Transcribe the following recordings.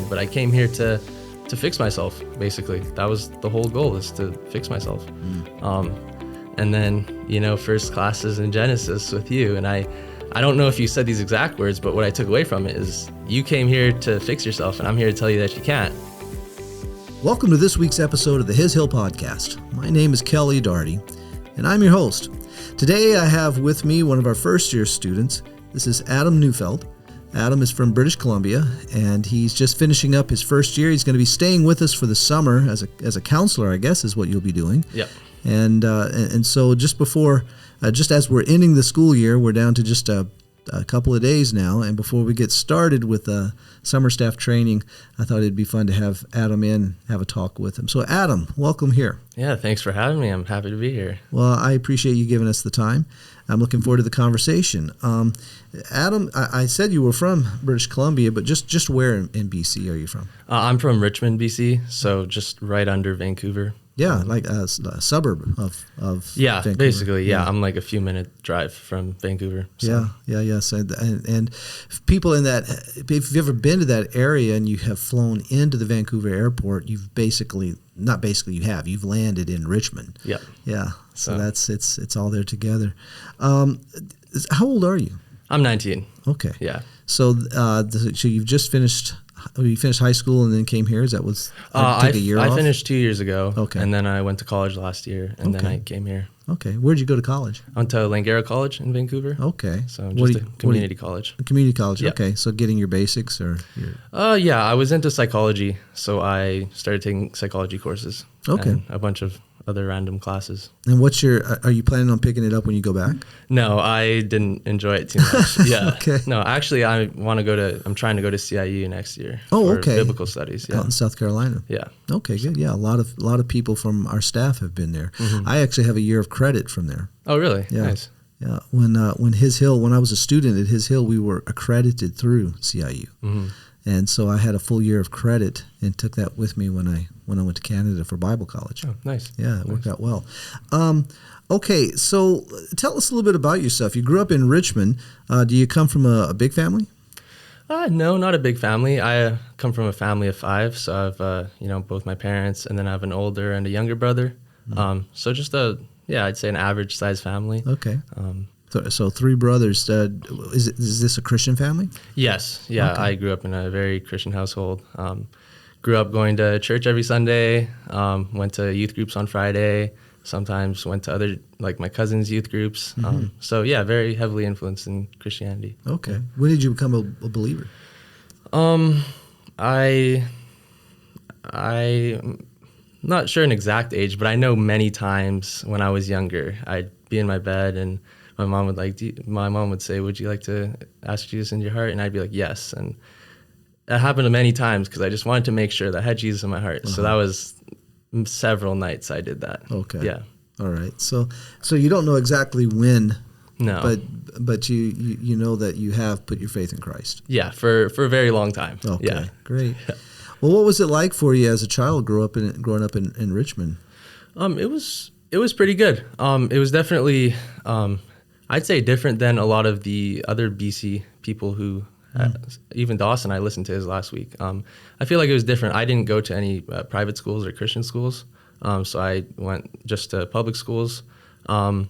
good, but I came here to fix myself, basically. That was the whole goal, is to fix myself. And then, first classes in Genesis with you, and I don't know if you said these exact words, but what I took away from it is you came here to fix yourself, and I'm here to tell you that you can't. Welcome to this week's episode of the His Hill Podcast. My name is Kelly Daugherty, and I'm your host. Today I have with me one of our first-year students. This is Adam Neufeld. Adam is from British Columbia, and he's just finishing up his first year. He's going to be staying with us for the summer as a counselor, I guess, is what you'll be doing. Yep. And so just as we're ending the school year, we're down to just a couple of days now. And before we get started with summer staff training, I thought it'd be fun to have Adam in, have a talk with him. So Adam, welcome here. Yeah, thanks for having me. I'm happy to be here. Well, I appreciate you giving us the time. I'm looking forward to the conversation. Adam, I said you were from British Columbia, but just where in BC are you from? I'm from Richmond, BC, so just right under Vancouver. Yeah, like a suburb of Vancouver. Basically, yeah. I'm like a few minute drive from Vancouver. So. Yeah. So, and people in that, if you've ever been to that area and you have flown into the Vancouver airport, you've landed in Richmond. Yep. Yeah. So it's all there together. How old are you? I'm 19. Okay. Yeah. So you've just finished. You finished high school and then came here? Took a year off? I finished 2 years ago. Okay. And then I went to college last year, and then I came here. Okay. Where'd you go to college? I went to Langara College in Vancouver. Okay. So just a community college. A community college. Yep. Okay. So getting your basics or Yeah, I was into psychology, so I started taking psychology courses. Okay. And a bunch of other random classes. And are you planning on picking it up when you go back? No, I didn't enjoy it too much. Yeah. Okay. No, actually I'm trying to go to CIU next year. Oh, for okay. Biblical studies. Yeah. Out in South Carolina. Yeah. Okay, good. Yeah, a lot of people from our staff have been there. Mm-hmm. I actually have a year of credit from there. Oh, really? Yeah. Nice. Yeah. When I was a student at His Hill, we were accredited through CIU. Mm-hmm. And so I had a full year of credit and took that with me when I went to Canada for Bible college. Oh, nice. Yeah, it worked out well. Okay, so tell us a little bit about yourself. You grew up in Richmond. Do you come from a big family? No, not a big family. I come from a family of 5, so I've both my parents, and then I have an older and a younger brother. Mm-hmm. So just I'd say an average size family. Okay. So 3 brothers. Is this a Christian family? Yes. Yeah, okay. I grew up in a very Christian household. Grew up going to church every Sunday. Went to youth groups on Friday. Sometimes went to other, like my cousin's youth groups. Mm-hmm. Very heavily influenced in Christianity. Okay. When did you become a believer? I'm not sure an exact age, but I know many times when I was younger, I'd be in my bed and my mom would say, "Would you like to ask Jesus into your heart?" And I'd be like, "Yes." And that happened many times because I just wanted to make sure that I had Jesus in my heart. Uh-huh. So that was several nights I did that. Okay. Yeah. All right. So you don't know exactly when. No. But you know that you have put your faith in Christ. Yeah, for a very long time. Okay. Yeah. Great. Well, what was it like for you as a child growing up in Richmond? It was pretty good. It was definitely I'd say different than a lot of the other BC people who, even Dawson, I listened to his last week. I feel like it was different. I didn't go to any private schools or Christian schools, so I went just to public schools. And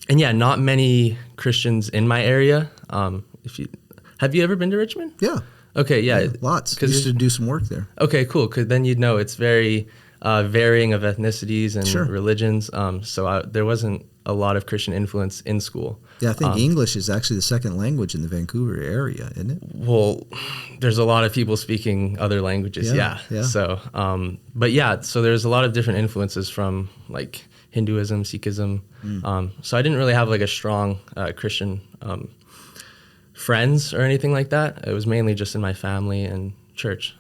not many Christians in my area. Have you ever been to Richmond? Yeah. Okay, yeah. Lots. Because used to do some work there. Okay, cool, because then you'd know it's very varying of ethnicities and sure. religions. So there wasn't a lot of Christian influence in school. Yeah, I think English is actually the second language in the Vancouver area, isn't it? Well, there's a lot of people speaking other languages, yeah. So, so there's a lot of different influences from like Hinduism, Sikhism. So I didn't really have like a strong Christian friends or anything like that. It was mainly just in my family and church.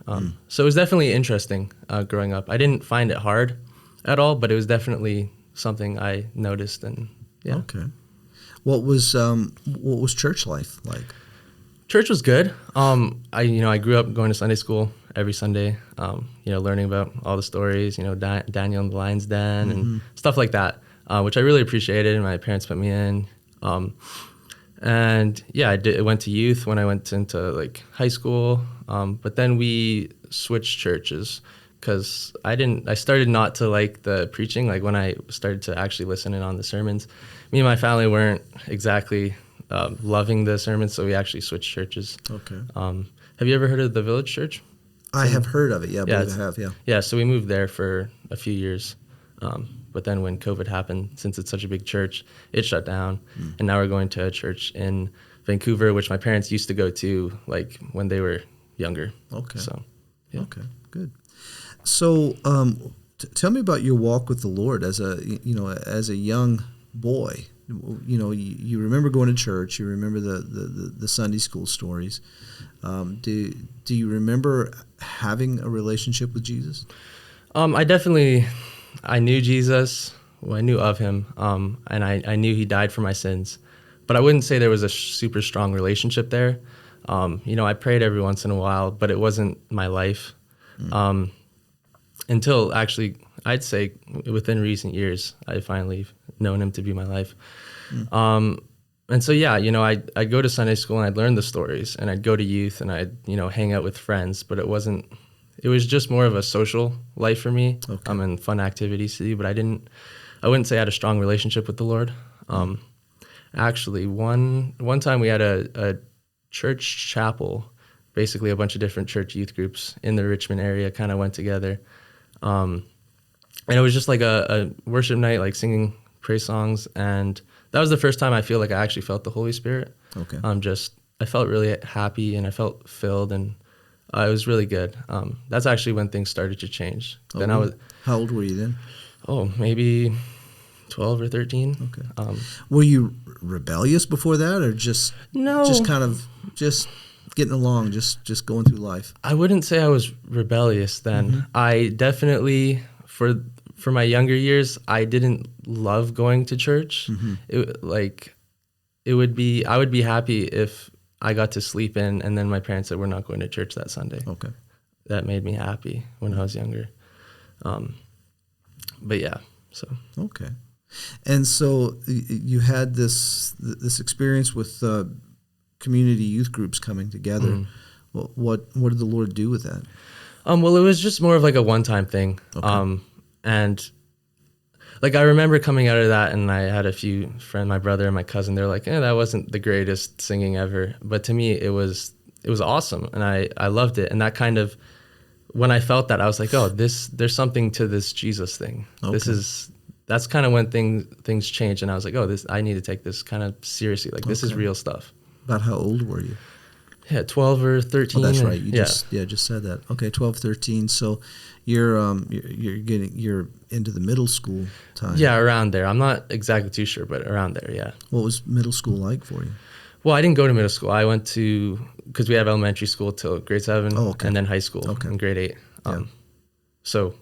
So it was definitely interesting growing up. I didn't find it hard at all, but it was definitely something I noticed. And yeah. Okay. What was church life like? Church was good. I grew up going to Sunday school every Sunday. Learning about all the stories. Daniel in the lion's den and stuff like that, which I really appreciated. And my parents put me in. And yeah, I went to youth when I went into like high school. But then we switched churches because I started not to like the preaching. Like when I started to actually listen in on the sermons, me and my family weren't exactly loving the sermons. So we actually switched churches. Okay. Have you ever heard of the Village Church? I have heard of it. Yeah, I Yeah, believe I have. Yeah. Yeah, so we moved there for a few years. But then when COVID happened, since it's such a big church, it shut down. And now we're going to a church in Vancouver, which my parents used to go to like when they were younger. Okay. So, yeah. Okay. Good. So, tell me about your walk with the Lord as a young boy. You remember going to church. You remember the Sunday school stories. Do you remember having a relationship with Jesus? I knew Jesus. Well, I knew of him, and I knew he died for my sins. But I wouldn't say there was a super strong relationship there. I prayed every once in a while, but it wasn't my life. Until actually, I'd say within recent years, I finally known him to be my life. And so, yeah, I'd go to Sunday school and I'd learn the stories, and I'd go to youth and I'd, hang out with friends, but it was just more of a social life for me. Okay. And fun activities to do, but I wouldn't say I had a strong relationship with the Lord. Actually, one time we had a church chapel, basically a bunch of different church youth groups in the Richmond area kind of went together. And it was just like a worship night, like singing praise songs. And that was the first time I feel like I actually felt the Holy Spirit. Okay. I felt really happy and I felt filled, and it was really good. That's actually when things started to change. Oh, Then how old were you then? Maybe 12 or 13. Okay. Were you rebellious before that, or just No. just kind of just getting along, just going through life? I wouldn't say I was rebellious then. I definitely, for my younger years, I didn't love going to church. I would be happy if I got to sleep in and then my parents said, we're not going to church that Sunday. Okay. That made me happy when I was younger. But yeah, so. Okay. And so you had this experience with community youth groups coming together. What did the Lord do with that? Well, it was just more of like a one-time thing. Okay. And like I remember coming out of that, and I had a few friends, my brother and my cousin, they're like, that wasn't the greatest singing ever. But to me, it was awesome, and I loved it. And that kind of, when I felt that, I was like, there's something to this Jesus thing. Okay. That's kind of when things changed, and I was like, I need to take this kind of seriously. Like, this is real stuff. About how old were you? Yeah, 12 or 13. Oh, that's right. You yeah. just said that. Okay, 12, 13. So you're into the middle school time. Yeah, around there. I'm not exactly too sure, but around there, yeah. What was middle school like for you? Well, I didn't go to middle school. I went to, because we have elementary school till grade 7, and then high school in grade 8. So,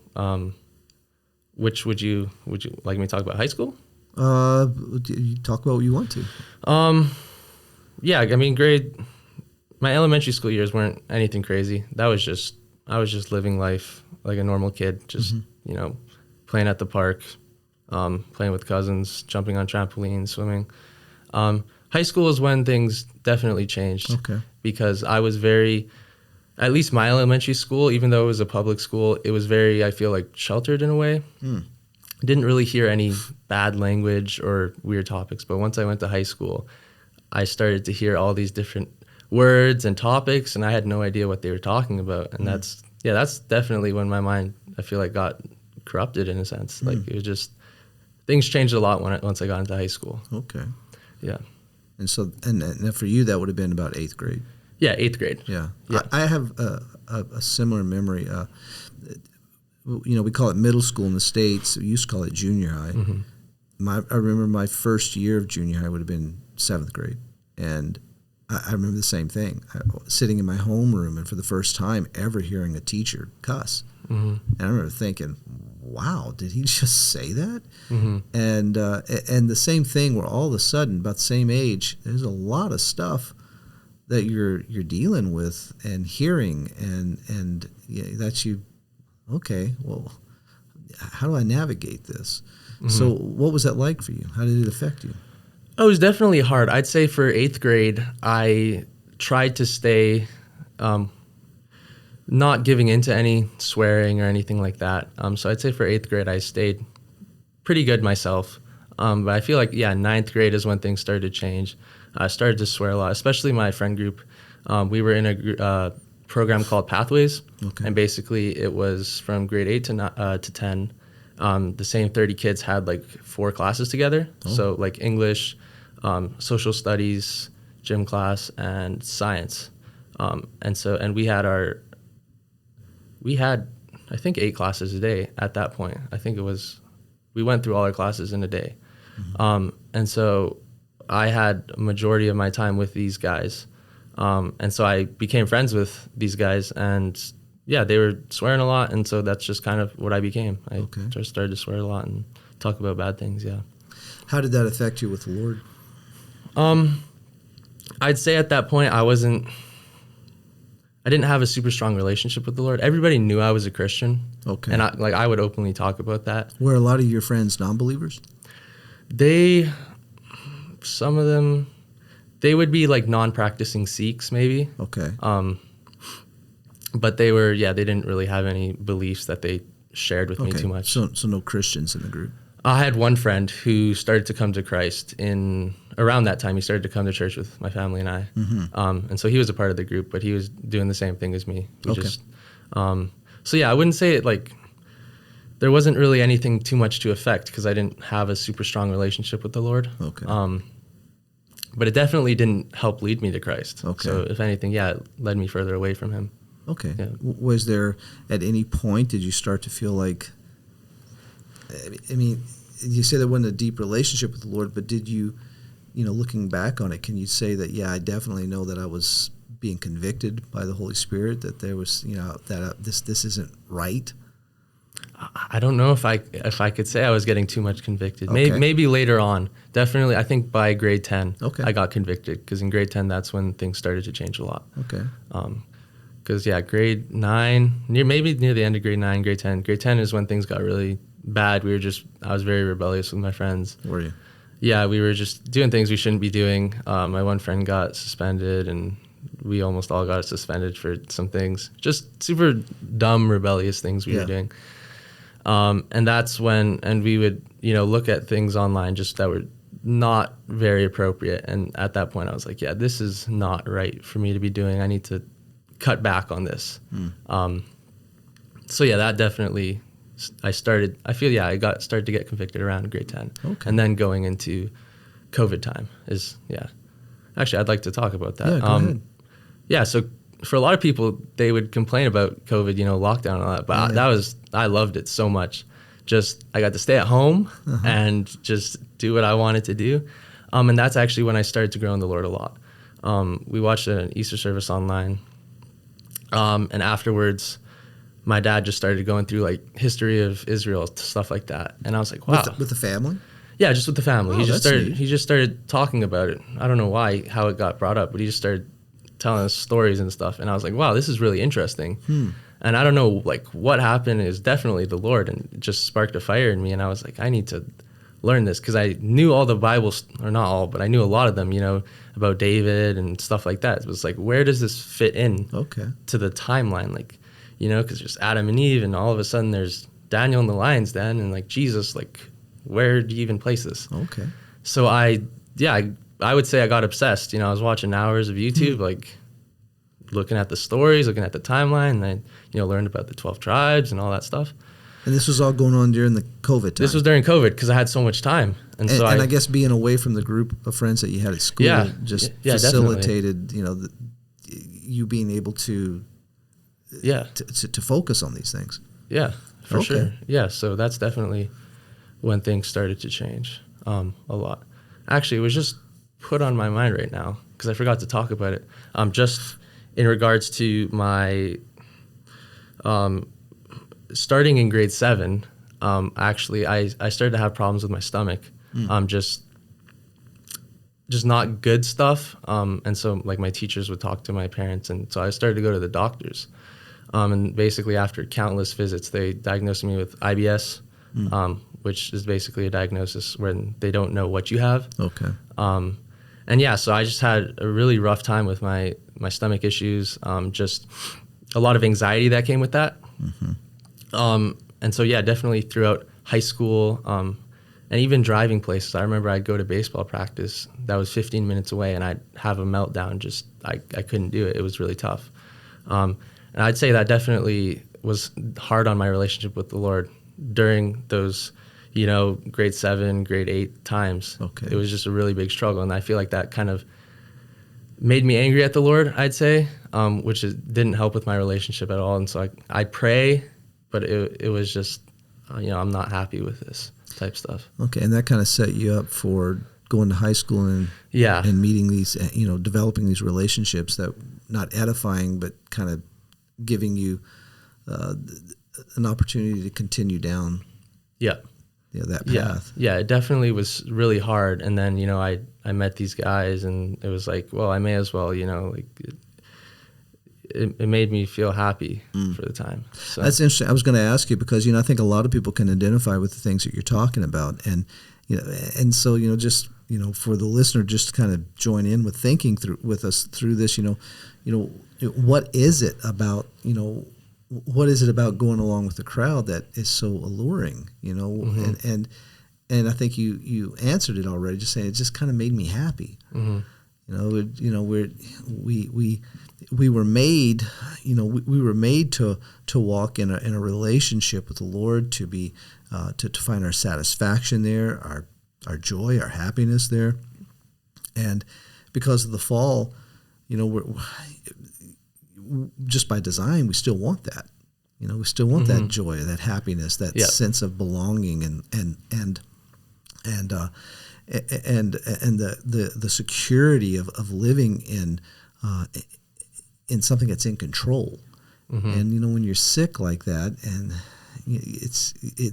which would you like me to talk about? High school? You talk about what you want to. Yeah, I mean, my elementary school years weren't anything crazy. I was just living life like a normal kid, just, playing at the park, playing with cousins, jumping on trampolines, swimming. High school is when things definitely changed. Okay. Because I was at least my elementary school, even though it was a public school, it was very, I feel like, sheltered in a way. Didn't really hear any bad language or weird topics. But once I went to high school, I started to hear all these different words and topics, and I had no idea what they were talking about. And that's definitely when my mind, I feel like, got corrupted in a sense. Like, it was just, things changed a lot once I got into high school. Okay. Yeah. And so, and for you, that would have been about 8th grade. Yeah, 8th grade. Yeah. I have a similar memory. We call it middle school in the States. We used to call it junior high. I remember my first year of junior high would have been 7th grade. And I remember the same thing. Sitting in my homeroom and for the first time ever hearing a teacher cuss. And I remember thinking, wow, did he just say that? And the same thing where all of a sudden, about the same age, there's a lot of stuff that you're dealing with and hearing, and that you, okay, well, how do I navigate this? So what was that like for you? How did it affect you? Oh, it was definitely hard. I'd say for 8th grade, I tried to stay not giving into any swearing or anything like that. So I'd say for 8th grade, I stayed pretty good myself. But I feel like, ninth grade is when things started to change. I started to swear a lot, especially my friend group. We were in a program called Pathways. Okay. And basically it was from grade 8 to 10. The same 30 kids had like 4 classes together. Oh. So like English, social studies, gym class, and science. And we had, I think, 8 classes a day at that point. I think we went through all our classes in a day. Mm-hmm. And so I had a majority of my time with these guys. And so I became friends with these guys, and they were swearing a lot. And so that's just kind of what I became. I just started to swear a lot and talk about bad things. Yeah. How did that affect you with the Lord? I'd say at that point, I didn't have a super strong relationship with the Lord. Everybody knew I was a Christian. Okay. And I would openly talk about that. Were a lot of your friends non-believers? Some of them, they would be like non-practicing Sikhs maybe. Okay. But they didn't really have any beliefs that they shared with me too much. So no Christians in the group? I had one friend who started to come to Christ around that time. He started to come to church with my family and I. Mm-hmm. And so he was a part of the group, but he was doing the same thing as me. I wouldn't say it like, there wasn't really anything too much to affect because I didn't have a super strong relationship with the Lord. Okay. But it definitely didn't help lead me to Christ. Okay. So if anything, it led me further away from him. Okay. Yeah. Was there, at any point, did you start to feel like, I mean, you say there wasn't a deep relationship with the Lord, but did you, looking back on it, can you say that, I definitely know that I was being convicted by the Holy Spirit, that there was, that this isn't right? I don't know if I could say I was getting too much convicted. Okay. Maybe later on. Definitely, I think by grade 10, I got convicted, because in grade 10, that's when things started to change a lot. Okay. Because, grade 9, near the end of grade 9, grade 10. Grade 10 is when things got really bad. I was very rebellious with my friends. Were you? Yeah, we were just doing things we shouldn't be doing. My one friend got suspended, and we almost all got suspended for some things. Just super dumb, rebellious things we were doing. And that's when, we would, look at things online just that were not very appropriate. And at that point I was like, this is not right for me to be doing. I need to cut back on this. That definitely, I started to get convicted around grade 10. Okay. And then going into COVID time actually, I'd like to talk about that. Go ahead. So for a lot of people, they would complain about COVID, lockdown and all that, but I loved it so much. Just, I got to stay at home and just do what I wanted to do. And that's actually when I started to grow in the Lord a lot. We watched an Easter service online. And afterwards, my dad just started going through like history of Israel, stuff like that. And I was like, wow. With the family? Yeah, just with the family. Oh, He just started talking about it. I don't know how it got brought up, but he just started telling us stories and stuff. And I was like, wow, this is really interesting. And I don't know, like, what happened is definitely the Lord, and it just sparked a fire in me. And I was like, I need to learn this, because I knew all the Bibles, or not all, but I knew a lot of them, about David and stuff like that. It was like, where does this fit in to the timeline? Like, because there's Adam and Eve, and all of a sudden there's Daniel and the lion's den, and like Jesus, like, where do you even place this? Okay. So I would say I got obsessed. I was watching hours of YouTube, like looking at the stories, looking at the timeline, and I, learned about the 12 tribes and all that stuff. And this was all going on during the COVID time? This was during COVID, because I had so much time. And I guess being away from the group of friends that you had at school facilitated, you being able to focus on these things. Yeah, for sure. Yeah, so that's definitely when things started to change a lot. Actually, it was just put on my mind right now, because I forgot to talk about it. Just in regards to my starting in grade 7, actually, I started to have problems with my stomach. Just not good stuff. And so, like, my teachers would talk to my parents, and so I started to go to the doctors. And basically, after countless visits, they diagnosed me with IBS, which is basically a diagnosis when they don't know what you have. Okay. And yeah, so I just had a really rough time with my stomach issues, just a lot of anxiety that came with that. And so, yeah, definitely throughout high school, and even driving places. I remember I'd go to baseball practice that was 15 minutes away, and I'd have a meltdown. Just I couldn't do it. It was really tough. And I'd say that definitely was hard on my relationship with the Lord during those, grade 7, grade 8 times. Okay. It was just a really big struggle, and I feel like that kind of made me angry at the Lord, I'd say, which didn't help with my relationship at all. And so I pray, but it was just, I'm not happy with this type stuff. Okay, and that kind of set you up for going to high school and meeting these, developing these relationships that not edifying, but kind of giving you an opportunity to continue down. Yeah. That path. Yeah, it definitely was really hard. And then, I met these guys, and it was like, well, I may as well, it made me feel happy for the time. So. That's interesting. I was going to ask you because, I think a lot of people can identify with the things that you're talking about. And, and so, just, for the listener, just to kind of join in with thinking with us through this, what is it about, what is it about going along with the crowd that is so alluring, and I think you answered it already, just saying it just kind of made me happy. We were made, we were made to walk in a relationship with the Lord, to be to find our satisfaction there, our joy, our happiness there, and because of the fall, we're just by design, we still want that. We still want that joy, that happiness, that sense of belonging, and the security of living in something that's in control. And when you're sick like that, and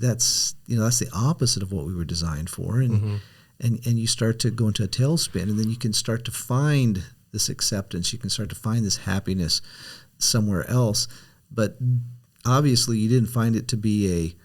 that's the opposite of what we were designed for, and you start to go into a tailspin, and then you can start to find this acceptance, you can start to find this happiness somewhere else, but obviously you didn't find it to be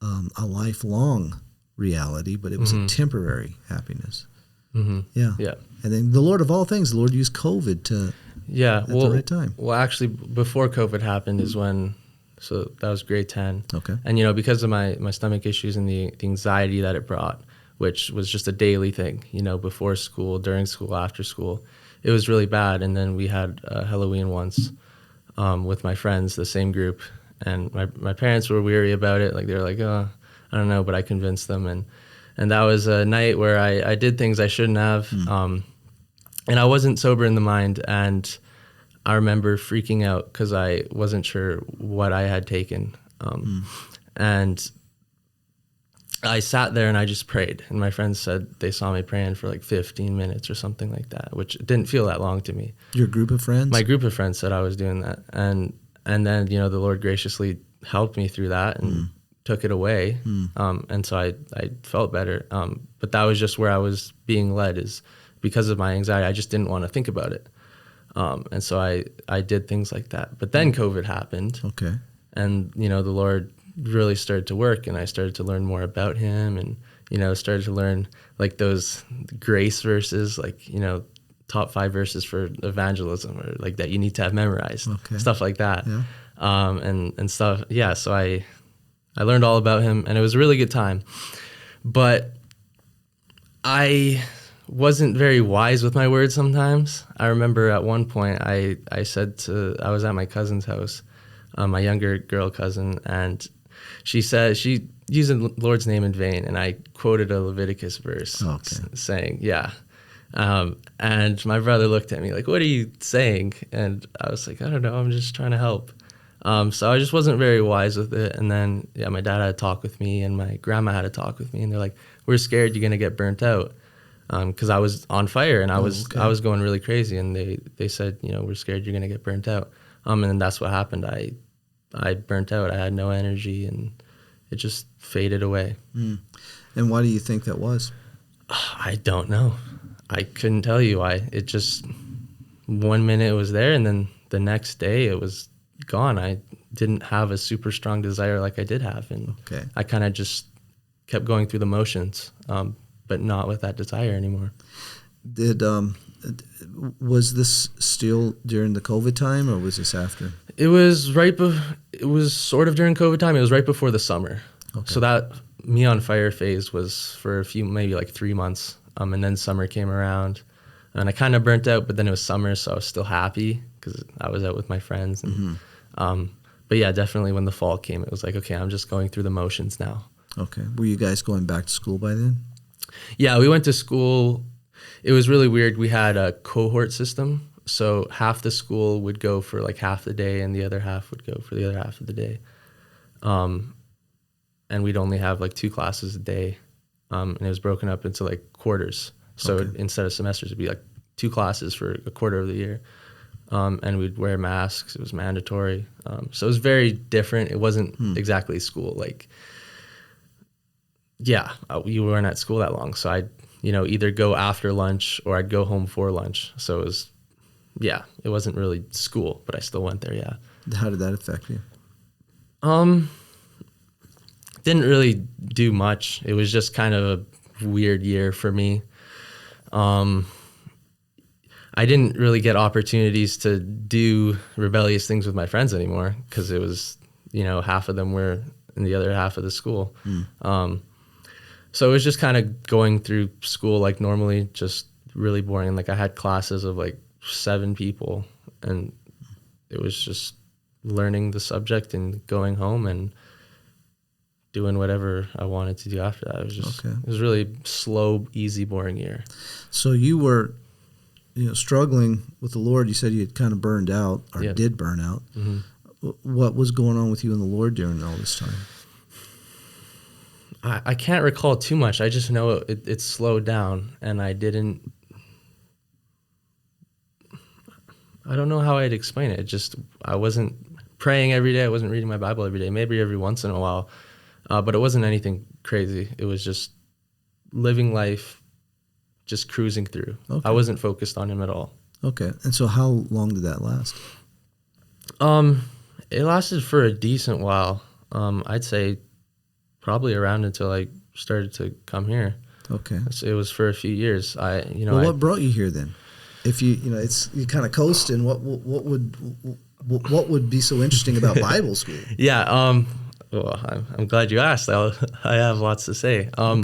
a lifelong reality, but it was a temporary happiness. Yeah. And then the Lord of all things, the Lord used COVID at the right time. Well, actually, before COVID happened is when, so that was grade 10. Okay. And, because of my stomach issues and the anxiety that it brought, which was just a daily thing, before school, during school, after school, it was really bad. And then we had Halloween once with my friends, the same group. And my parents were weary about it. Like, they were like, oh, I don't know, but I convinced them. And that was a night where I did things I shouldn't have. And I wasn't sober in the mind. And I remember freaking out because I wasn't sure what I had taken. And I sat there and I just prayed. And my friends said they saw me praying for like 15 minutes or something like that, which didn't feel that long to me. Your group of friends? My group of friends said I was doing that. And then, the Lord graciously helped me through that and took it away. And so I felt better. But that was just where I was being led, is because of my anxiety. I just didn't want to think about it. And so I did things like that. But then COVID happened. Okay. And, the Lord really started to work, and I started to learn more about him, and, started to learn like those grace verses, like, top 5 verses for evangelism, or like that you need to have memorized, stuff like that. Yeah. And stuff. Yeah. So I learned all about him, and it was a really good time, but I wasn't very wise with my words sometimes. I remember at one point I was at my cousin's house, my younger girl cousin, and she said, she used the Lord's name in vain, and I quoted a Leviticus verse saying, and my brother looked at me like, what are you saying? And I was like, I don't know, I'm just trying to help. So I just wasn't very wise with it. And then, my dad had a talk with me, and my grandma had a talk with me, and they're like, we're scared you're going to get burnt out. Because I was on fire, and I was going really crazy, and they said, we're scared you're going to get burnt out. And then that's what happened. I burnt out. I had no energy, and it just faded away. And why do you think that was? I don't know. I couldn't tell you why. It just, one minute it was there, and then the next day it was gone. I didn't have a super strong desire like I did have, and I kind of just kept going through the motions, but not with that desire anymore. Was this still during the COVID time, or was this after? It was it was sort of during COVID time. It was right before the summer. Okay. So that Me on Fire phase was for a few, maybe like 3 months. And then summer came around and I kind of burnt out, but then it was summer. So I was still happy because I was out with my friends. And, but yeah, definitely when the fall came, it was like, okay, I'm just going through the motions now. Okay. Were you guys going back to school by then? Yeah, we went to school. It was really weird. We had a cohort system. So half the school would go for like half the day and the other half would go for the other half of the day. And we'd only have like 2 classes a day. And it was broken up into like quarters. So instead of semesters, it'd be like 2 classes for a quarter of the year. And we'd wear masks. It was mandatory. So it was very different. It wasn't exactly school. Like, you weren't at school that long. So I'd, either go after lunch or I'd go home for lunch. So it was, it wasn't really school, but I still went there. Yeah. How did that affect you? Didn't really do much. It was just kind of a weird year for me. I didn't really get opportunities to do rebellious things with my friends anymore because it was, half of them were in the other half of the school. So it was just kind of going through school like normally, just really boring. Like I had classes of like 7 people and it was just learning the subject and going home and doing whatever I wanted to do after that. It was just, It was really slow, easy, boring year. So you were, struggling with the Lord. You said you had kind of burned out or did burn out. What was going on with you and the Lord during all this time? I can't recall too much. I just know it slowed down and I don't know how I'd explain it. I wasn't praying every day. I wasn't reading my Bible every day, maybe every once in a while. But it wasn't anything crazy. It was just living life, just cruising through. I wasn't focused on him at all. Okay. And so how long did that last? It lasted for a decent while. I'd say probably around until I started to come here. Okay. So it was for a few years. What brought you here then? If you kind of coasting, what would be so interesting about Bible school? Yeah. Well, I'm glad you asked. I have lots to say. Well,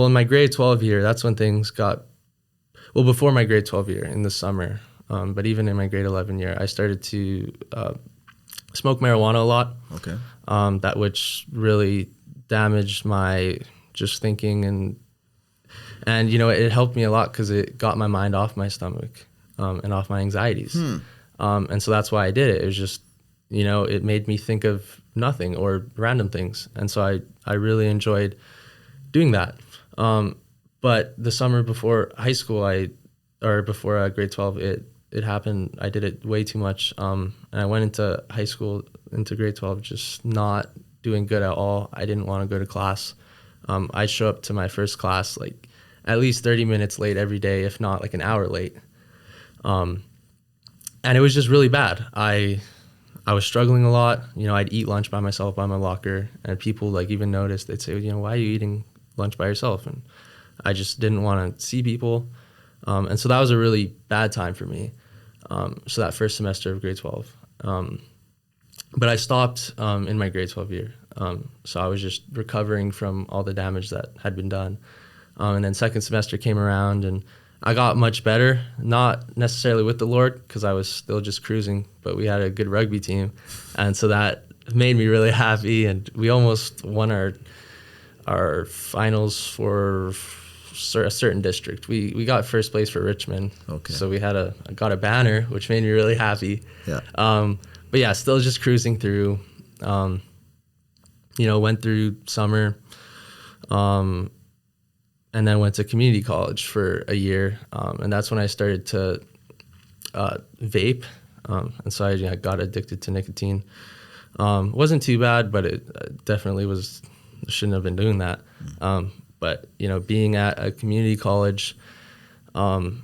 in my grade 12 year, that's when things got, before my grade 12 year in the summer, but even in my grade 11 year, I started to smoke marijuana a lot. Okay. That which really damaged my just thinking and it helped me a lot because it got my mind off my stomach and off my anxieties. And so that's why I did it. It was just, it made me think of nothing or random things. And so I really enjoyed doing that. But the summer before high school, before grade 12, it happened. I did it way too much. And I went into high school, into grade 12, just not doing good at all. I didn't want to go to class. I'd show up to my first class like at least 30 minutes late every day, if not like an hour late. And it was just really bad. I was struggling a lot. I'd eat lunch by myself by my locker, and people like even noticed. They'd say, why are you eating lunch by yourself? And I just didn't want to see people. And so that was a really bad time for me. So that first semester of grade 12. But I stopped in my grade 12 year. So I was just recovering from all the damage that had been done. And then second semester came around and I got much better, not necessarily with the Lord because I was still just cruising, but we had a good rugby team. And so that made me really happy. And we almost won our finals for a certain district. We got first place for Richmond. Okay. So we got a banner, which made me really happy. Yeah. But yeah, still just cruising through, went through summer, and then went to community college for a year. And that's when I started to vape. And so I got addicted to nicotine. Wasn't too bad, but it definitely shouldn't have been doing that. But, being at a community college, and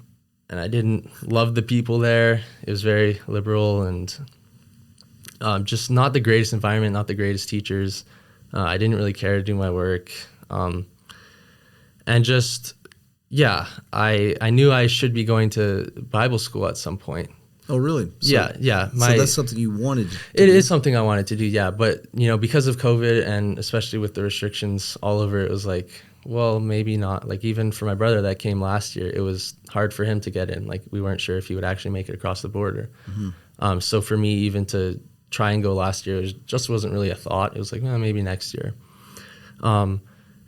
I didn't love the people there. It was very liberal and just not the greatest environment, not the greatest teachers. I didn't really care to do my work. And just, yeah, I knew I should be going to Bible school at some point. Oh, really? Yeah. So that's something you wanted to do? It is something I wanted to do, yeah. But, because of COVID and especially with the restrictions all over, it was like, well, maybe not. Like, even for my brother that came last year, it was hard for him to get in. Like, we weren't sure if he would actually make it across the border. Mm-hmm. So for me, even to try and go last year, it just wasn't really a thought. It was like, well, maybe next year. And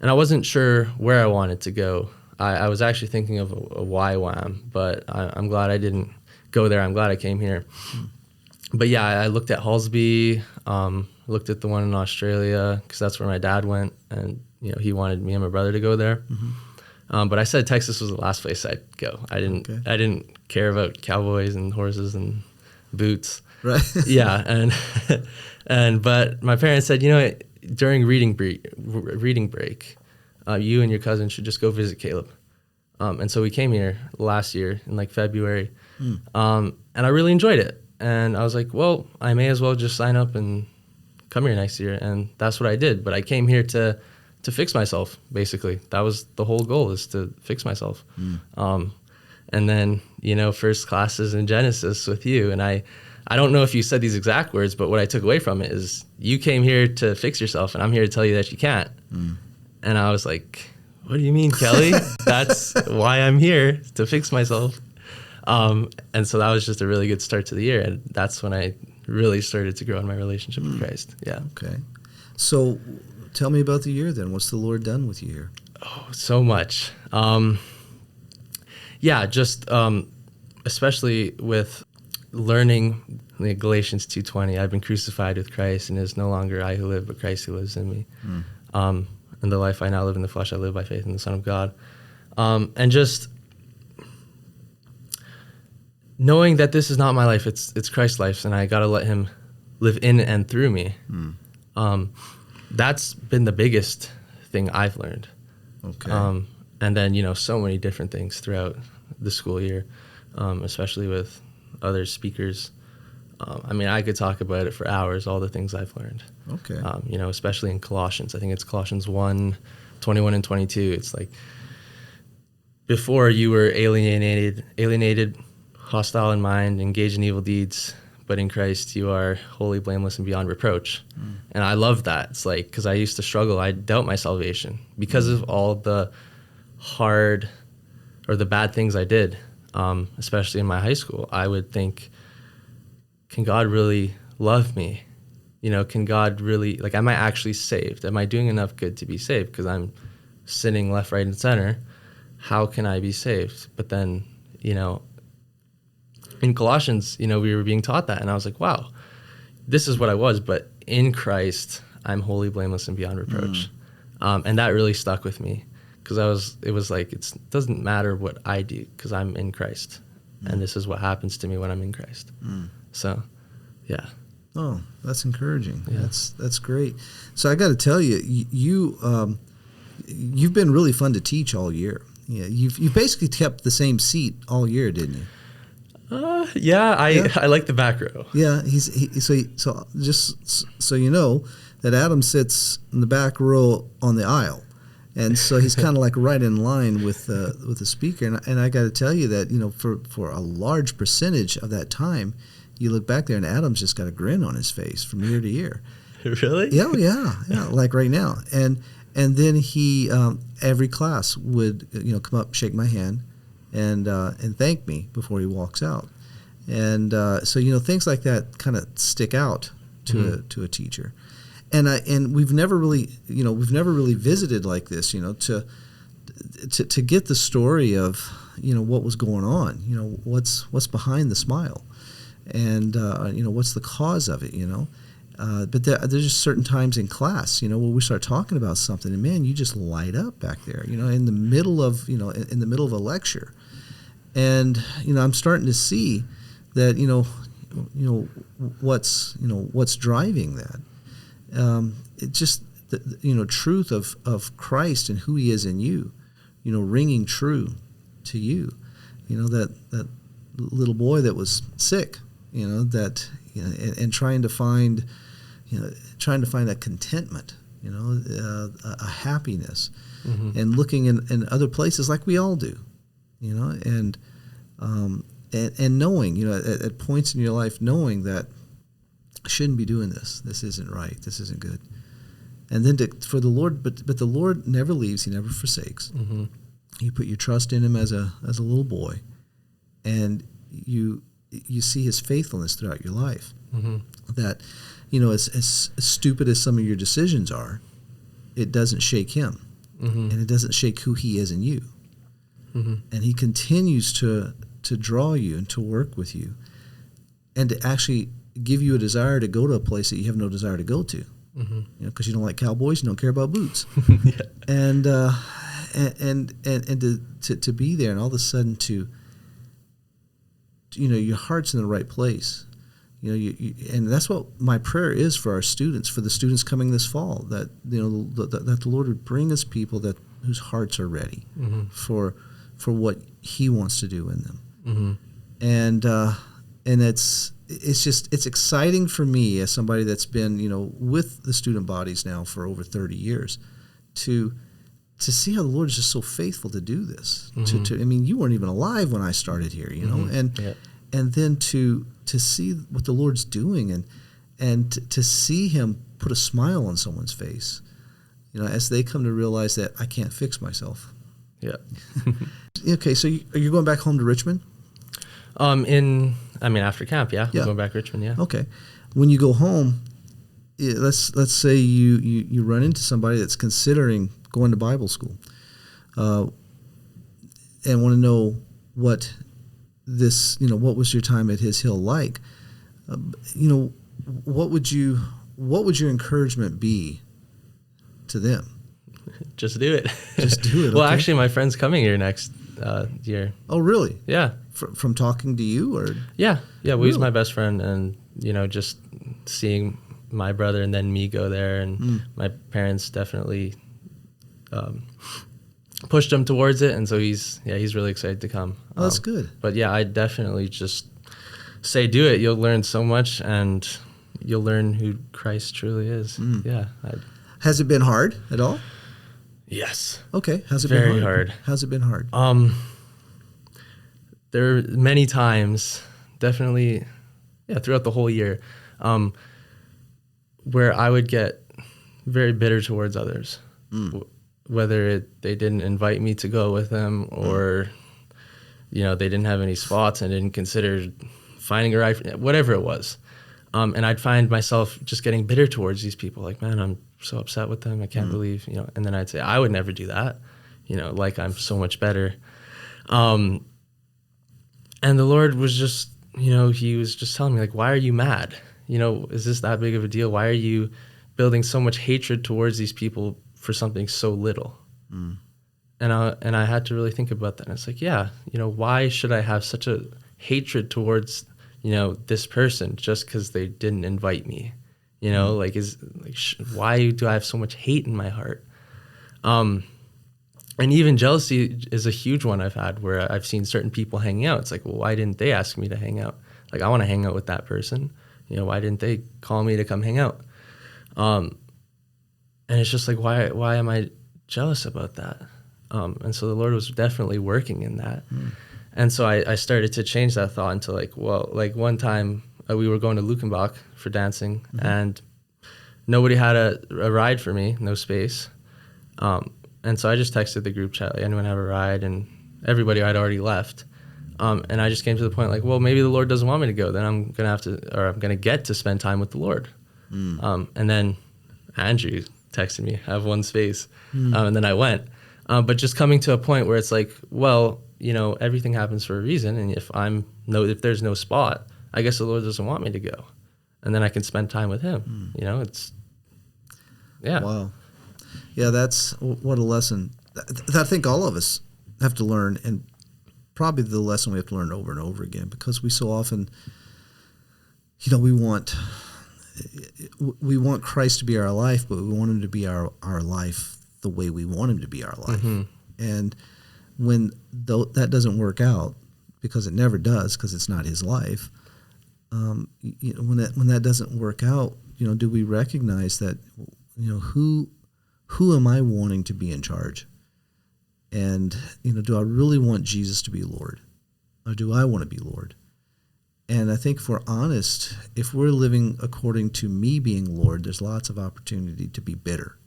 I wasn't sure where I wanted to go. I was actually thinking of a YWAM, but I'm glad I didn't go there. I'm glad I came here. But yeah, I looked at Halsby, looked at the one in Australia because that's where my dad went, and he wanted me and my brother to go there. Mm-hmm. But I said Texas was the last place I'd go. I didn't care about cowboys and horses and boots. Right. Yeah, but my parents said, during reading break, you and your cousin should just go visit Caleb. And so we came here last year in like February, and I really enjoyed it. And I was like, well, I may as well just sign up and come here next year. And that's what I did. But I came here to fix myself, basically. That was the whole goal, is to fix myself. And then, first classes in Genesis with you. And I don't know if you said these exact words, but what I took away from it is you came here to fix yourself, and I'm here to tell you that you can't. And I was like, what do you mean, Kelly? That's why I'm here, to fix myself. And so that was just a really good start to the year. And that's when I really started to grow in my relationship with Christ. Yeah. Okay. So tell me about the year then. What's the Lord done with you here? Oh, so much. Especially with learning Galatians 2:20, I've been crucified with Christ, and it is no longer I who live, but Christ who lives in me. And the life I now live in the flesh, I live by faith in the Son of God. And just knowing that this is not my life, it's Christ's life, and I got to let him live in and through me. That's been the biggest thing I've learned. Okay. And then, so many different things throughout the school year, especially with other speakers. I could talk about it for hours, all the things I've learned. Okay. Especially in Colossians. I think it's Colossians 1:21 and 22. It's like, before you were alienated, hostile in mind, engaged in evil deeds, but in Christ you are holy, blameless, and beyond reproach. And I love that. It's like, because I used to struggle. I doubt my salvation because of all the hard or the bad things I did, especially in my high school. I would think, can God really love me? Can God really, am I actually saved? Am I doing enough good to be saved? Because I'm sinning left, right, and center. How can I be saved? But then, in Colossians, we were being taught that. And I was like, wow, this is what I was. But in Christ, I'm holy, blameless, and beyond reproach. And that really stuck with me, because it was like, it doesn't matter what I do, because I'm in Christ. And this is what happens to me when I'm in Christ. So, yeah. Oh, that's encouraging. Yeah. That's great. So I got to tell you, you've been really fun to teach all year. Yeah, you've basically kept the same seat all year, didn't you? I like the back row. Yeah, so just so you know, that Adam sits in the back row on the aisle, and so he's kind of like right in line with the speaker. And I got to tell you that for a large percentage of that time, you look back there and Adam's just got a grin on his face from year to year. Really? Yeah, like right now. And then he every class would come up, shake my hand, and thank me before he walks out. And so things like that kind of stick out to a teacher. And we've never really visited like this, to get the story of what was going on, what's behind the smile, and what's the cause of it, but there's just certain times in class, when we start talking about something, and man, you just light up back there, in the middle of a lecture, and I'm starting to see that what's driving that. It just the truth of Christ and who He is in you, ringing true to you. That little boy that was sick, and trying to find that contentment, a happiness, and looking in other places like we all do, and knowing, at points in your life, knowing that I shouldn't be doing this. This isn't right. This isn't good. And then for the Lord, but the Lord never leaves. He never forsakes. You put your trust in Him as a little boy, and you see His faithfulness throughout your life. That, as stupid as some of your decisions are, it doesn't shake Him, and it doesn't shake who He is in you. And He continues to draw you and to work with you, and to actually give you a desire to go to a place that you have no desire to go to. Because you don't like cowboys, you don't care about boots, and to be there, and all of a sudden to your heart's in the right place. And that's what my prayer is for our students, for the students coming this fall, that that the Lord would bring us people whose hearts are ready for what He wants to do in them. And it's exciting for me as somebody that's been with the student bodies now for over 30 years to see how the Lord is just so faithful to do this. I mean, you weren't even alive when I started here, and then to see what the Lord's doing, and to see Him put a smile on someone's face, as they come to realize that I can't fix myself. Yeah. Okay, so you're going back home to Richmond? After camp, yeah. We're going back to Richmond, yeah. Okay. When you go home, let's say you run into somebody that's considering going to Bible school, and want to know what what was your time at His Hill like? What would your encouragement be to them? Just do it. Just do it. Well, okay. Actually, my friend's coming here next year. Oh, really? Yeah. From talking to you, or? Yeah. Well, really? He's my best friend, and just seeing my brother and then me go there, and my parents definitely pushed him towards it, and so he's really excited to come. Oh, that's good. But yeah, I definitely just say do it. You'll learn so much, and you'll learn who Christ truly is. Yeah. Has it been hard at all? Yes. Okay. How's it Very been hard? hard. How's it been hard? There are many times, definitely, throughout the whole year, where I would get very bitter towards others, whether they didn't invite me to go with them, or they didn't have any spots and didn't consider finding a ride, whatever it was. And I'd find myself just getting bitter towards these people, like, man, I'm so upset with them. I can't believe, and then I'd say, I would never do that, like I'm so much better. And the Lord was just, He was just telling me, like, why are you mad? Is this that big of a deal? Why are you building so much hatred towards these people for something so little? And I had to really think about that. And it's like, why should I have such a hatred towards, this person just because they didn't invite me? Why do I have so much hate in my heart? And even jealousy is a huge one I've had, where I've seen certain people hanging out. It's like, well, why didn't they ask me to hang out? Like, I want to hang out with that person. Why didn't they call me to come hang out? And it's just like, why am I jealous about that? And so the Lord was definitely working in that. And so I started to change that thought into one time we were going to Lukenbach for dancing, and nobody had a ride for me, no space. And so I just texted the group chat, like, anyone have a ride? And everybody had already left. And I just came to the point, like, well, maybe the Lord doesn't want me to go. Then I'm going to get to spend time with the Lord. And then Andrew texted me, I have one space. And then I went. But just coming to a point where it's like, well, everything happens for a reason. And if there's no spot, I guess the Lord doesn't want me to go. And then I can spend time with Him. Wow. Yeah, that's what a lesson that I think all of us have to learn, and probably the lesson we have to learn over and over again, because we so often, we want Christ to be our life, but we want Him to be our life the way we want Him to be our life. And when that doesn't work out, because it never does, because it's not His life, when that doesn't work out, do we recognize that, who am I wanting to be in charge? And, do I really want Jesus to be Lord? Or do I want to be Lord? And I think if we're honest, if we're living according to me being Lord, there's lots of opportunity to be bitter.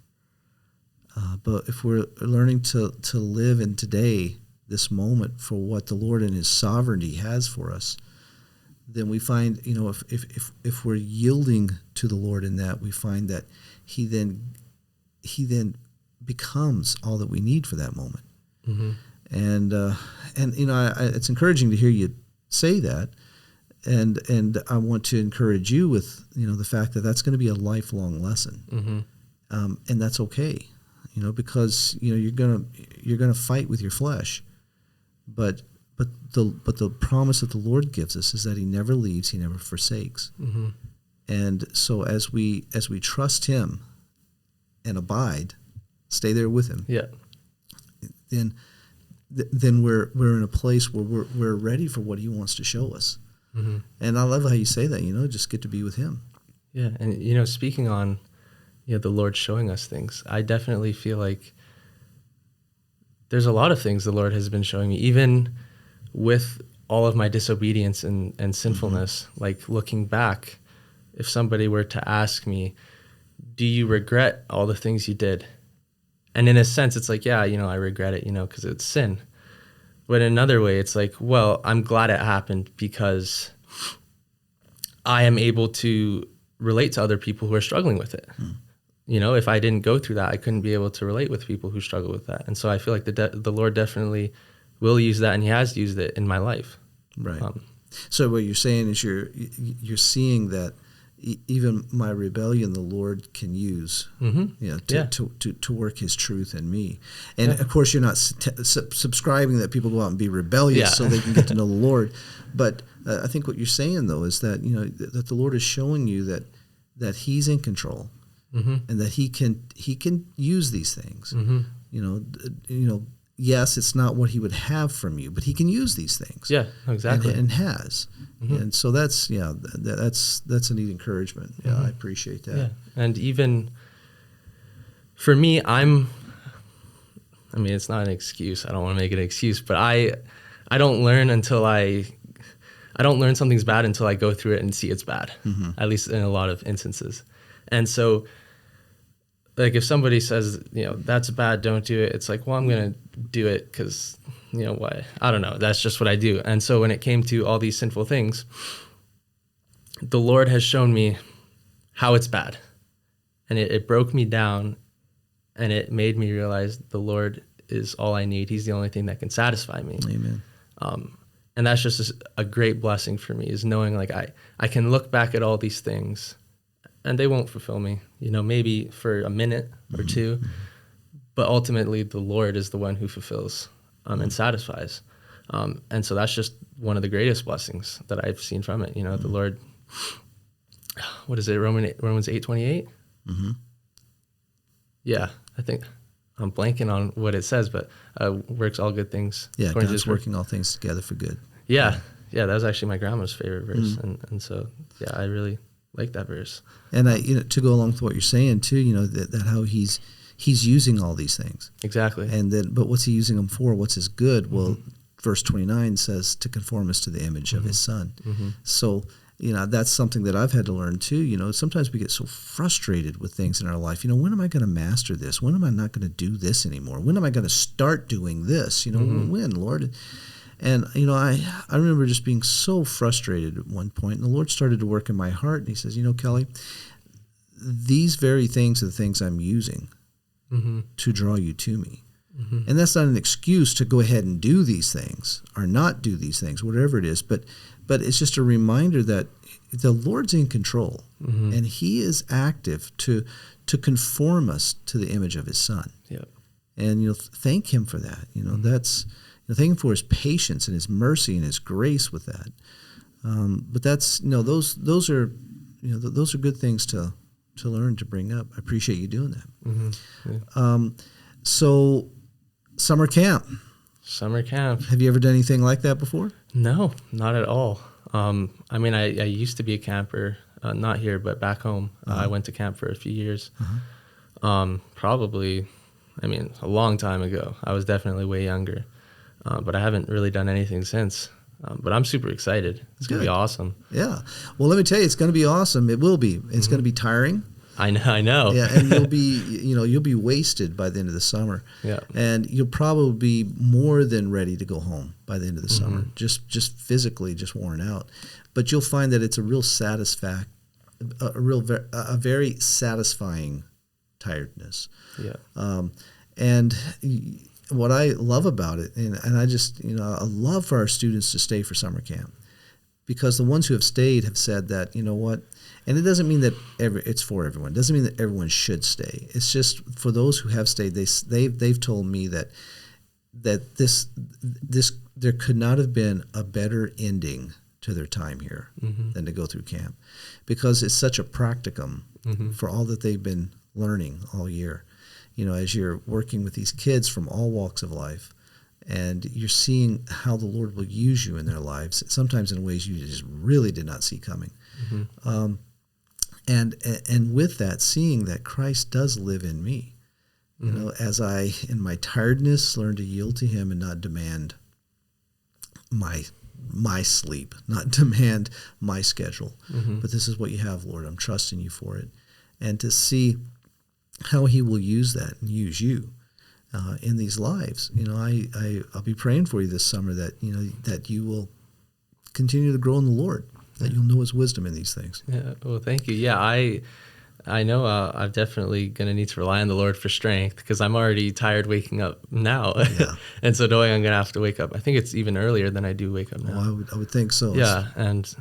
But if we're learning to live in today, this moment, for what the Lord and his sovereignty has for us, then we find, if we're yielding to the Lord in that, we find that he then becomes all that we need for that moment. Mm-hmm. And it's encouraging to hear you say that. And I want to encourage you with, the fact that that's going to be a lifelong lesson. Mm-hmm. And that's okay, because, you're going to fight with your flesh, but the promise that the Lord gives us is that he never leaves, he never forsakes. Mm-hmm. And so as we trust him and abide, stay there with him. Yeah. Then we're in a place where we're ready for what he wants to show us. Mm-hmm. And I love how you say that, just get to be with him. Yeah. And, speaking on, the Lord showing us things, I definitely feel like there's a lot of things the Lord has been showing me, even with all of my disobedience and sinfulness. Mm-hmm. Like, looking back, if somebody were to ask me, do you regret all the things you did? And in a sense, it's like, yeah, I regret it, because it's sin. But in another way, it's like, well, I'm glad it happened because I am able to relate to other people who are struggling with it. Mm. If I didn't go through that, I couldn't be able to relate with people who struggle with that. And so I feel like the Lord definitely will use that, and he has used it in my life. Right. So what you're saying is you're seeing that even my rebellion, the Lord can use, to work his truth in me. And of course, you're not subscribing that people go out and be rebellious so they can get to know the Lord. But I think what you're saying, though, is that that the Lord is showing you that he's in control, mm-hmm. and that he can use these things. Mm-hmm. Yes, it's not what he would have from you, but he can use these things. Yeah, exactly. And has. Mm-hmm. And so that's a neat encouragement. Yeah, mm-hmm. I appreciate that. Yeah. And even for me, it's not an excuse. I don't want to make it an excuse, but I don't learn I don't learn something's bad until I go through it and see it's bad, mm-hmm. at least in a lot of instances. And so, like, if somebody says, that's bad, don't do it, it's like, well, I'm going to do it because, why? I don't know. That's just what I do. And so when it came to all these sinful things, the Lord has shown me how it's bad. And it broke me down, and it made me realize the Lord is all I need. He's the only thing that can satisfy me. Amen. And that's just a great blessing for me, is knowing, like, I can look back at all these things and they won't fulfill me, maybe for a minute or two, but ultimately the Lord is the one who fulfills and satisfies. And so that's just one of the greatest blessings that I've seen from it. The Lord, what is it? Romans 8:28? Mm-hmm. Yeah, I think I'm blanking on what it says, but works all good things. Yeah, God's working all things together for good. Yeah, that was actually my grandma's favorite verse. Mm-hmm. And so, yeah, I really like that verse. And to go along with what you're saying too, that how he's using all these things. Exactly. And then, but what's he using them for? What's his good? Well, mm-hmm. verse 29 says to conform us to the image mm-hmm. of his son. Mm-hmm. So, that's something that I've had to learn too. Sometimes we get so frustrated with things in our life. When am I going to master this? When am I not going to do this anymore? When am I going to start doing this? Mm-hmm. When, Lord? And, I remember just being so frustrated at one point, and the Lord started to work in my heart, and he says, Kelly, these very things are the things I'm using mm-hmm. to draw you to me. Mm-hmm. And that's not an excuse to go ahead and do these things or not do these things, whatever it is. But it's just a reminder that the Lord's in control, mm-hmm. and he is active to conform us to the image of his son. Yep. And thank him for that. Mm-hmm. That's thank him for his patience and his mercy and his grace with that. But that's those are good things to learn, to bring up. I appreciate you doing that. Mm-hmm. Yeah. So summer camp. Have you ever done anything like that before? No, not at all. I used to be a camper, not here, but back home. Uh-huh. I went to camp for a few years. Uh-huh. Probably, a long time ago. I was definitely way younger, but I haven't really done anything since. But I'm super excited. It's going to be awesome. Yeah. Well, let me tell you, it's going to be awesome. It will be. It's going to be tiring. I know. Yeah, and you'll be wasted by the end of the summer. Yeah. And you'll probably be more than ready to go home by the end of the summer. Just physically, just worn out. But you'll find that it's a very satisfying tiredness. Yeah. And what I love about it, and I just, I love for our students to stay for summer camp, because the ones who have stayed have said that, you know what, and it doesn't mean that it's for everyone. It doesn't mean that everyone should stay. It's just for those who have stayed, they've told me that this there could not have been a better ending to their time here than to go through camp, because it's such a practicum for all that they've been learning all year. As you're working with these kids from all walks of life, and you're seeing how the Lord will use you in their lives, sometimes in ways you just really did not see coming. And with that, seeing that Christ does live in me, as I, in my tiredness, learn to yield to Him and not demand my sleep, not demand my schedule. But this is what you have, Lord. I'm trusting you for it. And to see how He will use that and use you in these lives. I'll be praying for you this summer that that you will continue to grow in the Lord, that you'll know His wisdom in these things. Yeah. Well, thank you. Yeah, I know I'm definitely going to need to rely on the Lord for strength, because I'm already tired waking up now. Yeah. And so knowing I'm going to have to wake up, I think it's even earlier than I do wake up now. Oh, I would think so. Yeah. And,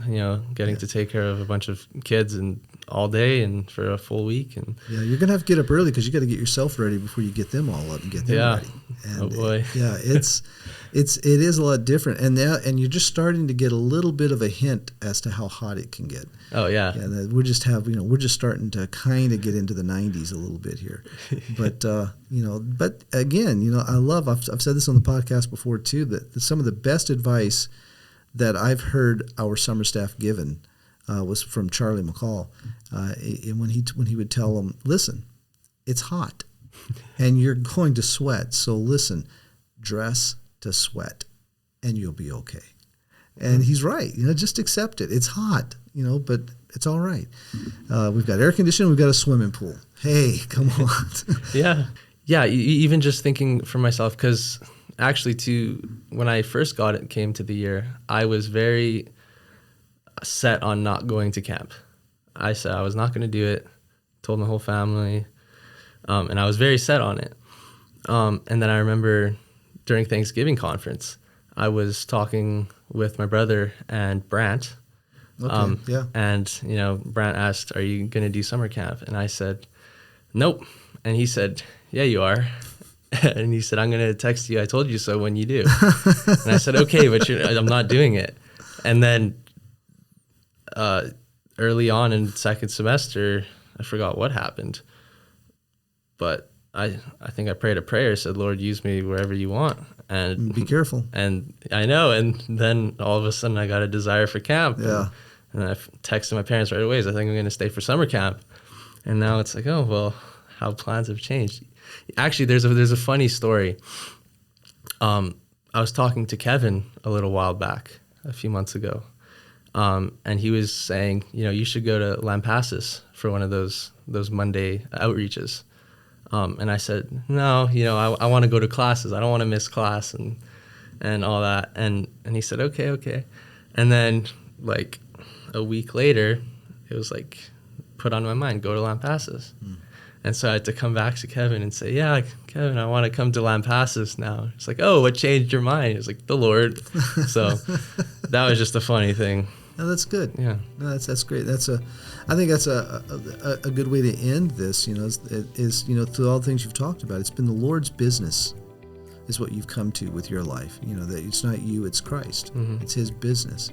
getting to take care of a bunch of kids and all day and for a full week. And yeah, you're going to have to get up early, because you got to get yourself ready before you get them all up and get them ready. And oh boy. It is a lot different. And you're just starting to get a little bit of a hint as to how hot it can get. Oh yeah. Yeah, we're just starting to kind of get into the 90s a little bit here. But but again, I've said this on the podcast before too, that some of the best advice that I've heard our summer staff given was from Charlie McCall, when he would tell them, listen, it's hot and you're going to sweat, so listen, dress to sweat and you'll be okay. And he's right. Just accept it. It's hot, but it's all right. We've got air conditioning. We've got a swimming pool. Hey, come on. Yeah. Yeah. Even just thinking for myself, because actually when I first came to the year, I was very set on not going to camp. I said I was not going to do it. Told my whole family. And I was very set on it. And then I remember during Thanksgiving conference, I was talking with my brother and Brant. Okay, yeah. And, Brant asked, are you going to do summer camp? And I said, nope. And he said, yeah, you are. And he said, I'm going to text you, I told you so when you do. And I said, okay, but I'm not doing it. And then early on in second semester, I forgot what happened. But I think I prayed a prayer, said, Lord, use me wherever you want. And be careful. And I know. And then all of a sudden I got a desire for camp. Yeah. And I texted my parents right away. So I think I'm going to stay for summer camp. And now it's like, oh, well, how plans have changed. Actually, there's a funny story. I was talking to Kevin a little while back, a few months ago. And he was saying, you should go to Lampasas for one of those Monday outreaches. And I said, no, I want to go to classes. I don't want to miss class and all that. And he said, okay. And then like a week later, it was like put on my mind, go to Lampasas. And so I had to come back to Kevin and say, yeah, Kevin, I want to come to Lampasas now. It's like, oh, what changed your mind? It's like, the Lord. So that was just a funny thing. No, that's good. Yeah. No, that's great. I think that's a good way to end this. Through all the things you've talked about, it's been the Lord's business, is what you've come to with your life. That it's not you, it's Christ. Mm-hmm. It's His business,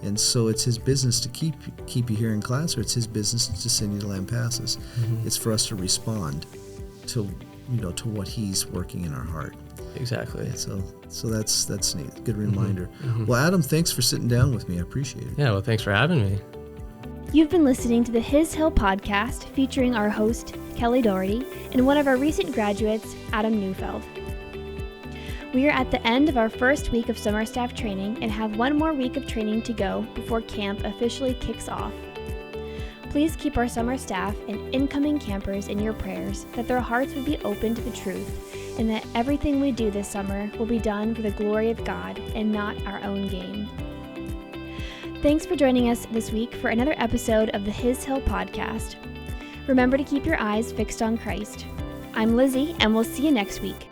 and so it's His business to keep you here in class, or it's His business to send you to Lampasas. Mm-hmm. It's for us to respond to what He's working in our heart. Exactly. Yeah, so that's neat. Good reminder. Mm-hmm. Well, Adam, thanks for sitting down with me. I appreciate it. Yeah, well, thanks for having me. You've been listening to the His Hill podcast featuring our host, Kelly Doherty, and one of our recent graduates, Adam Neufeld. We are at the end of our first week of summer staff training and have one more week of training to go before camp officially kicks off. Please keep our summer staff and incoming campers in your prayers that their hearts would be open to the truth and that everything we do this summer will be done for the glory of God and not our own gain. Thanks for joining us this week for another episode of the His Hill podcast. Remember to keep your eyes fixed on Christ. I'm Lizzie, and we'll see you next week.